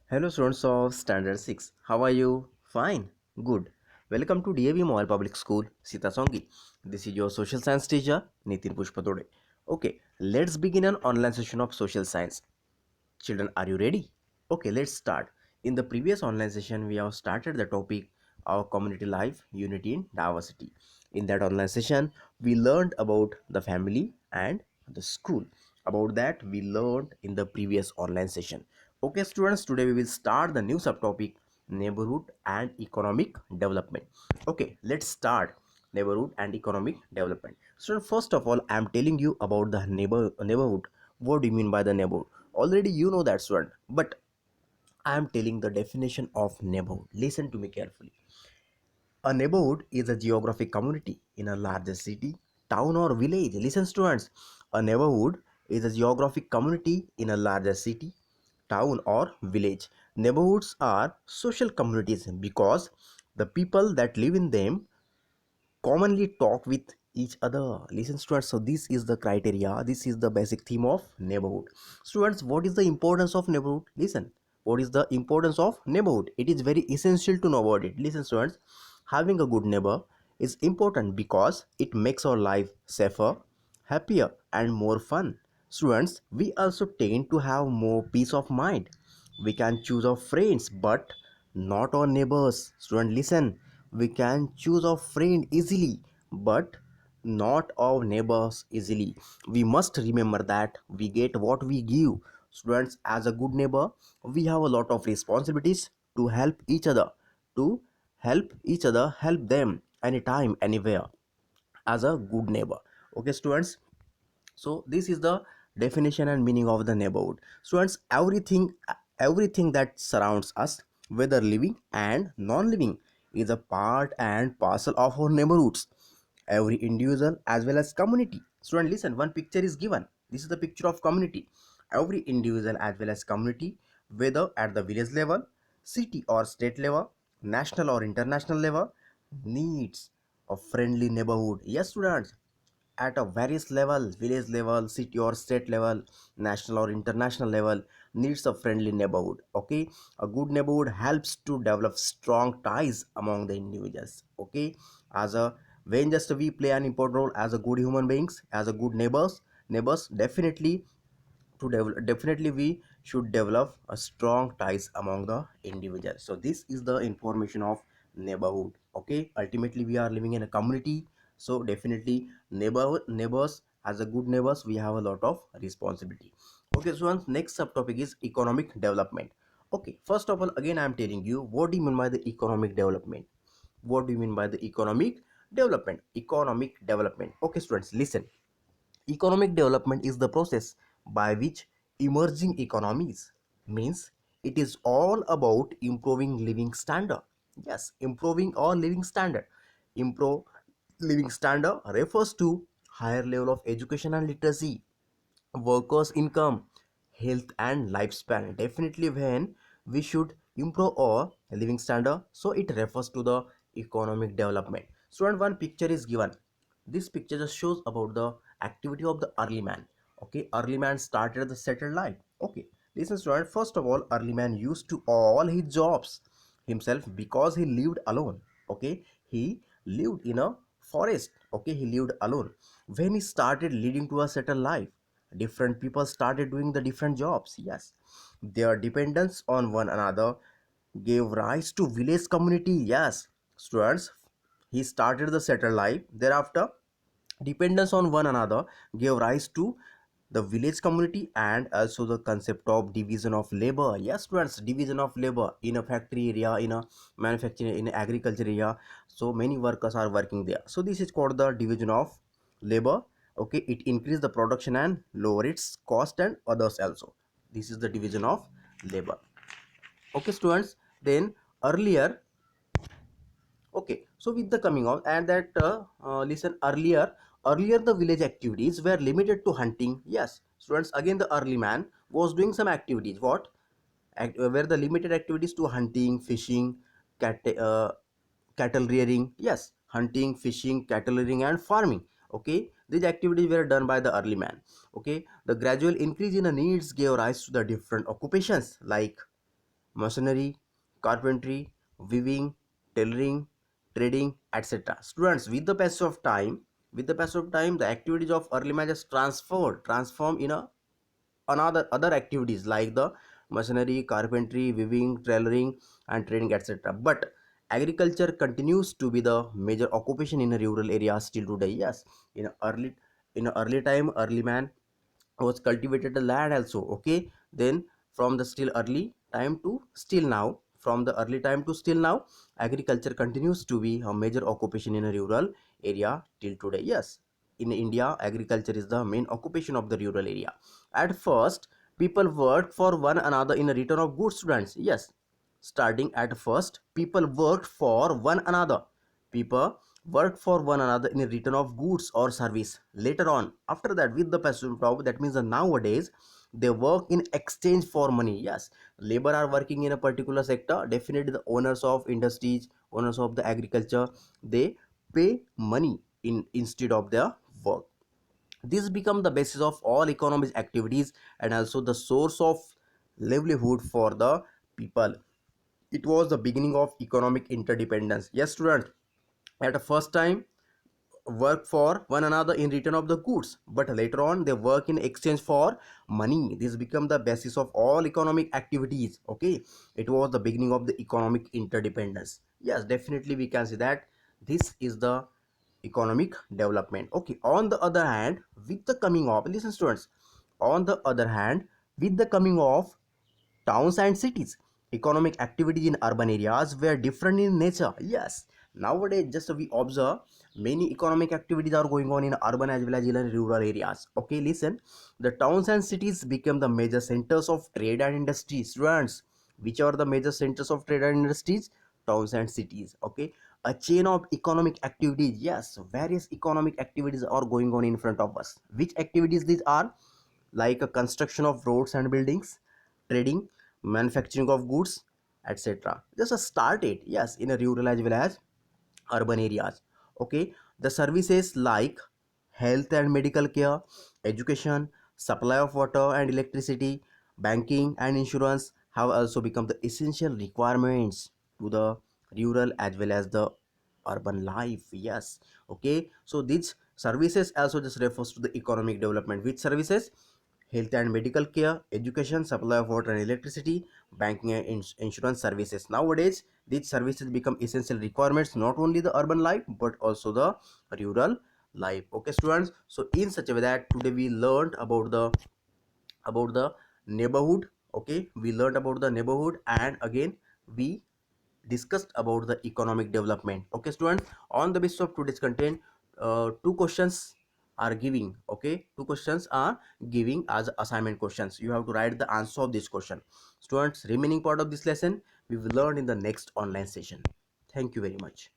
Hello students of Standard 6. How are you? Fine. Good. Welcome to DAV Mobile Public School, Sitasongi. This is your social science teacher, Nitin Pushpatode. Okay, let's begin an online session of social science. Children, are you ready? Okay, let's start. In the previous online session, we have started the topic of community life, unity in diversity. In that online session, we learned about the family and the school. About that, we learned in the previous online session. Okay, students, today we will start the new subtopic neighborhood and economic development. Okay, let's start neighborhood and economic development. So first of all, I am telling you about the neighborhood. What do you mean by the neighborhood? Already you know that, student, but I am telling the definition of neighborhood. Listen to me carefully. A neighborhood is a geographic community in a larger city, town, or village. Listen, students. A neighborhood is a geographic community in a larger city, town, or village. Neighborhoods are social communities because the people that live in them commonly talk with each other. Listen, students, so this is the criteria, this is the basic theme of neighborhood. Students, what is the importance of neighborhood? Listen, what is the importance of neighborhood? It is very essential to know about it. Listen, students, having a good neighbor is important because it makes our life safer, happier, and more fun. Students, we also tend to have more peace of mind. We can choose our friends but not our neighbors. Student, listen, we can choose our friend easily but not our neighbors easily. We must remember that we get what we give. Students, as a good neighbor, we have a lot of responsibilities to help each other, to help them anytime, anywhere, as a good neighbor. Okay, students, so this is the definition and meaning of the neighborhood. Students, everything that surrounds us, whether living and non-living, is a part and parcel of our neighborhoods. Every individual as well as community. Student, listen, one picture is given. This is the picture of community. Every individual as well as community, whether at the village level, city or state level, national or international level, needs a friendly neighborhood. Yes, students, at a various level, village level, city or state level, national or international level, needs a friendly neighborhood. Okay, a good neighborhood helps to develop strong ties among the individuals. Okay, as a when just we play an important role as a good human beings, as a good neighbors definitely to develop, definitely we should develop a strong ties among the individuals. So this is the information of neighborhood. Okay, ultimately we are living in a community, so definitely neighbors, as a good neighbors, we have a lot of responsibility. Okay, so next subtopic is economic development. Okay, first of all, again I am telling you, what do you mean by the economic development? What do you mean by the economic development? Economic development, okay students, listen. Economic development is the process by which emerging economies, means it is all about improving living standard. Yes, improving our living standard. Improve living standard refers to higher level of education and literacy, workers income, health and lifespan. Definitely when we should improve our living standard, so it refers to the economic development. Student, one picture is given. This picture just shows about the activity of the early man. Okay, early man started the settled life. Okay, listen student, first of all, early man used to all his jobs himself because he lived alone. Okay, he lived in a forest. Okay, he lived alone. When he started leading to a settled life, different people started doing the different jobs. Yes, their dependence on one another gave rise to village community. Yes, students, he started the settled life. Thereafter, dependence on one another gave rise to the village community and also the concept of division of labor. Yes, students, division of labor in a factory area, in a manufacturing, in agriculture area. So many workers are working there. So this is called the division of labor. Okay, it increase the production and lower its cost and others also. This is the division of labor. Okay, students, then earlier, okay, so with the coming of and that listen, earlier the village activities were limited to hunting. Yes, students, again the early man was doing some activities. What were the limited activities to hunting, fishing, cat, uh, cattle rearing. Yes, hunting, fishing, cattle rearing, and farming. Okay, these activities were done by the early man. Okay, the gradual increase in the needs gave rise to the different occupations like machinery, carpentry, weaving, tailoring, trading, etc. Students, with the passage of time, the activities of early man just transform in a another other activities like the machinery, carpentry, weaving, tailoring, and trading, etc. But agriculture continues to be the major occupation in a rural areas still today. Yes, in a early time, early man was cultivated the land also. Okay, then from the still early time to still now, from the early time to still now, agriculture continues to be a major occupation in a rural area till today. Yes, in India, agriculture is the main occupation of the rural area. At first, people worked for one another in a return of goods. Students, yes, starting at first, people worked for one another. People work for one another in a return of goods or service. Later on, after that, with the passive job, that means that nowadays they work in exchange for money. Yes, labor are working in a particular sector. Definitely, the owners of industries, owners of the agriculture, they pay money in instead of their work. This become the basis of all economic activities and also the source of livelihood for the people. It was the beginning of economic interdependence. Yes, students, at the first time work for one another in return of the goods, but later on they work in exchange for money. This become the basis of all economic activities. Okay, it was the beginning of the economic interdependence. Yes, definitely we can say that this is the economic development. Okay, on the other hand, with the coming of, listen students, on the other hand, with the coming of towns and cities, economic activities in urban areas were different in nature. Yes, nowadays just we observe many economic activities are going on in urban as well as in rural areas. Okay, listen, the towns and cities became the major centers of trade and industry. Students, which are the major centers of trade and industries? Towns and cities. Okay, a chain of economic activities. Yes, various economic activities are going on in front of us. Which activities these are? Like a construction of roads and buildings, trading, manufacturing of goods, etc. Just a start it, yes, in a rural as well as urban areas. Okay, the services like health and medical care, education, supply of water and electricity, banking and insurance have also become the essential requirements to the rural as well as the urban life. Yes, okay, so these services also just refers to the economic development. Which services? Health and medical care, education, supply of water and electricity, banking and insurance services. Nowadays, these services become essential requirements not only the urban life but also the rural life. Okay, students. So in such a way that today we learned about the neighborhood. Okay, we learned about the neighborhood, and again we discussed about the economic development. Okay, students, on the basis of today's content, two questions are giving. Okay, two questions are giving as assignment questions. You have to write the answer of this question. Students, remaining part of this lesson we will learn in the next online session. Thank you very much.